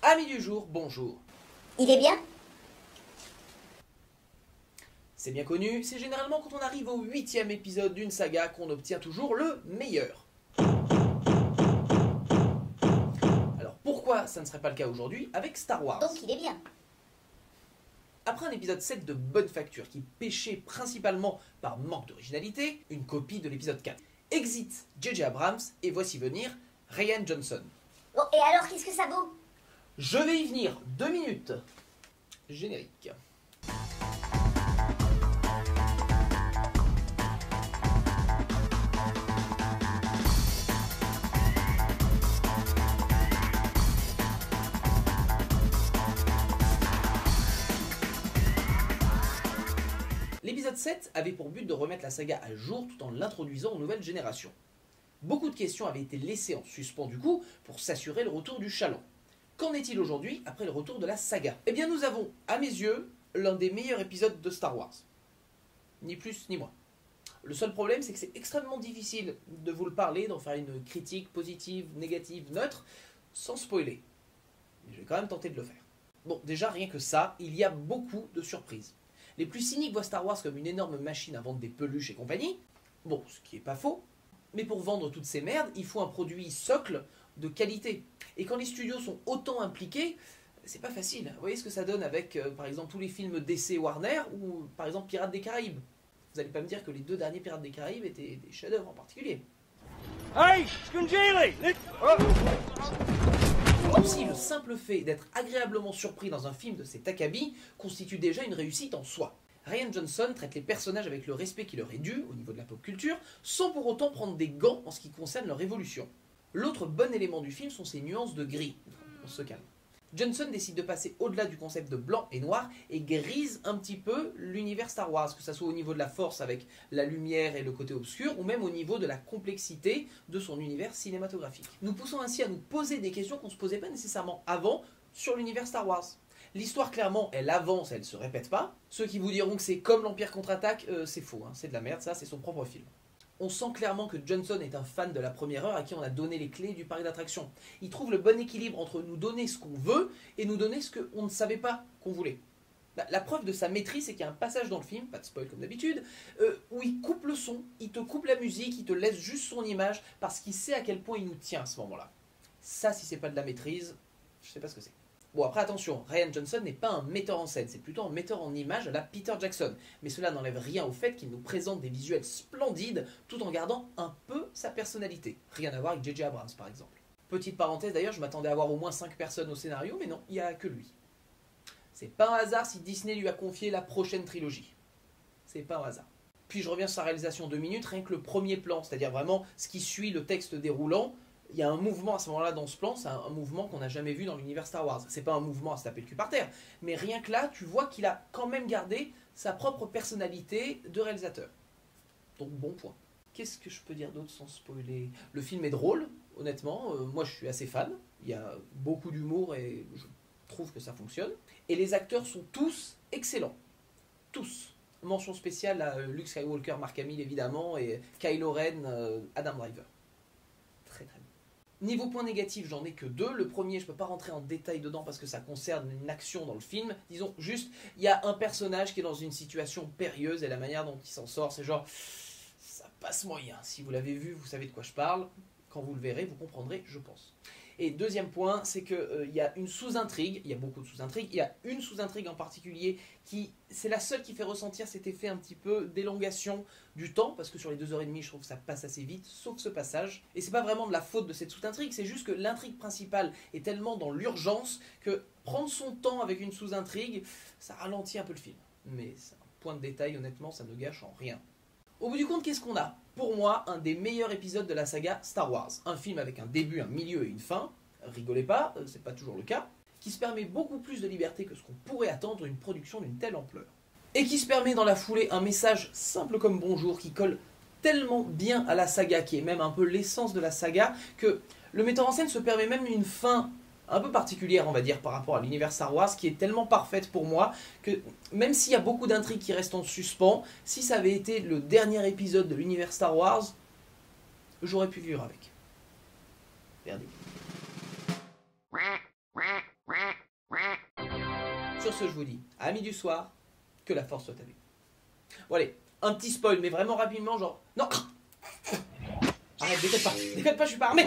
Amis du jour, bonjour. Il est bien? C'est bien connu, c'est généralement quand on arrive au 8e épisode d'une saga qu'on obtient toujours le meilleur. Alors pourquoi ça ne serait pas le cas aujourd'hui avec Star Wars? Donc il est bien. Après un épisode 7 de bonne facture qui pêchait principalement par manque d'originalité, une copie de l'épisode 4. Exit J.J. Abrams et voici venir Rian Johnson. Bon, et alors qu'est-ce que ça vaut? Je vais y venir, 2 minutes. Générique. L'épisode 7 avait pour but de remettre la saga à jour tout en l'introduisant aux nouvelles générations. Beaucoup de questions avaient été laissées en suspens du coup pour s'assurer le retour du chaland. Qu'en est-il aujourd'hui après le retour de la saga? Eh bien nous avons, à mes yeux, l'un des meilleurs épisodes de Star Wars. Ni plus ni moins. Le seul problème c'est que c'est extrêmement difficile de vous le parler, d'en faire une critique positive, négative, neutre, sans spoiler. Mais je vais quand même tenter de le faire. Bon, déjà rien que ça, il y a beaucoup de surprises. Les plus cyniques voient Star Wars comme une énorme machine à vendre des peluches et compagnie. Bon, ce qui est pas faux. Mais pour vendre toutes ces merdes, il faut un produit socle de qualité. Et quand les studios sont autant impliqués, c'est pas facile. Vous voyez ce que ça donne avec, par exemple, tous les films DC Warner ou, par exemple, Pirates des Caraïbes. Vous allez pas me dire que les 2 derniers Pirates des Caraïbes étaient des chefs-d'œuvre en particulier. Hey, Scungili! Aussi, le simple fait d'être agréablement surpris dans un film de cet acabit constitue déjà une réussite en soi. Rian Johnson traite les personnages avec le respect qui leur est dû au niveau de la pop culture, sans pour autant prendre des gants en ce qui concerne leur évolution. L'autre bon élément du film sont ses nuances de gris. On se calme. Johnson décide de passer au-delà du concept de blanc et noir et grise un petit peu l'univers Star Wars, que ce soit au niveau de la force avec la lumière et le côté obscur, ou même au niveau de la complexité de son univers cinématographique. Nous poussons ainsi à nous poser des questions qu'on ne se posait pas nécessairement avant sur l'univers Star Wars. L'histoire, clairement, elle avance, elle ne se répète pas. Ceux qui vous diront que c'est comme l'Empire contre-attaque, c'est faux, hein, c'est de la merde, ça, c'est son propre film. On sent clairement que Johnson est un fan de la première heure à qui on a donné les clés du parc d'attractions. Il trouve le bon équilibre entre nous donner ce qu'on veut et nous donner ce qu'on ne savait pas qu'on voulait. La preuve de sa maîtrise, c'est qu'il y a un passage dans le film, pas de spoil comme d'habitude, où il coupe le son, il te coupe la musique, il te laisse juste son image parce qu'il sait à quel point il nous tient à ce moment-là. Ça, si c'est pas de la maîtrise, je sais pas ce que c'est. Bon, après attention, Rian Johnson n'est pas un metteur en scène, c'est plutôt un metteur en image à la Peter Jackson. Mais cela n'enlève rien au fait qu'il nous présente des visuels splendides tout en gardant un peu sa personnalité. Rien à voir avec J.J. Abrams par exemple. Petite parenthèse d'ailleurs, je m'attendais à avoir au moins 5 personnes au scénario, mais non, il n'y a que lui. C'est pas un hasard si Disney lui a confié la prochaine trilogie. C'est pas un hasard. Puis je reviens sur sa réalisation 2 minutes, rien que le premier plan, c'est-à-dire vraiment ce qui suit le texte déroulant. Il y a un mouvement à ce moment-là dans ce plan, c'est un mouvement qu'on n'a jamais vu dans l'univers Star Wars. C'est pas un mouvement à se taper le cul par terre, mais rien que là, tu vois qu'il a quand même gardé sa propre personnalité de réalisateur. Donc bon point. Qu'est-ce que je peux dire d'autre sans spoiler? Le film est drôle, honnêtement, moi je suis assez fan. Il y a beaucoup d'humour et je trouve que ça fonctionne. Et les acteurs sont tous excellents. Tous. Mention spéciale à Luke Skywalker, Mark Hamill évidemment, et Kylo Ren, Adam Driver. Très très bien. Niveau point négatif, j'en ai que 2. Le premier, je ne peux pas rentrer en détail dedans parce que ça concerne une action dans le film. Disons juste, il y a un personnage qui est dans une situation périlleuse et la manière dont il s'en sort, c'est genre, ça passe moyen. Si vous l'avez vu, vous savez de quoi je parle. Quand vous le verrez, vous comprendrez, je pense. Et deuxième point, c'est qu'il y a une sous-intrigue, il y a beaucoup de sous-intrigues, il y a une sous-intrigue en particulier qui, c'est la seule qui fait ressentir cet effet un petit peu d'élongation du temps, parce que sur les 2h30, je trouve que ça passe assez vite, sauf ce passage. Et c'est pas vraiment de la faute de cette sous-intrigue, c'est juste que l'intrigue principale est tellement dans l'urgence que prendre son temps avec une sous-intrigue, ça ralentit un peu le film. Mais c'est un point de détail, honnêtement, ça ne gâche en rien. Au bout du compte, qu'est-ce qu'on a? Pour moi, un des meilleurs épisodes de la saga Star Wars. Un film avec un début, un milieu et une fin. Rigolez pas, c'est pas toujours le cas. Qui se permet beaucoup plus de liberté que ce qu'on pourrait attendre d'une production d'une telle ampleur. Et qui se permet dans la foulée un message simple comme bonjour qui colle tellement bien à la saga, qui est même un peu l'essence de la saga, que le metteur en scène se permet même une fin un peu particulière, on va dire, par rapport à l'univers Star Wars, qui est tellement parfaite pour moi, que même s'il y a beaucoup d'intrigues qui restent en suspens, si ça avait été le dernier épisode de l'univers Star Wars, J'aurais pu vivre avec. Verdict. Sur ce, je vous dis, amis du soir, que la force soit avec vous. Bon allez, un petit spoil, mais vraiment rapidement, genre... Non. Arrête, déconne pas, je suis pas armé.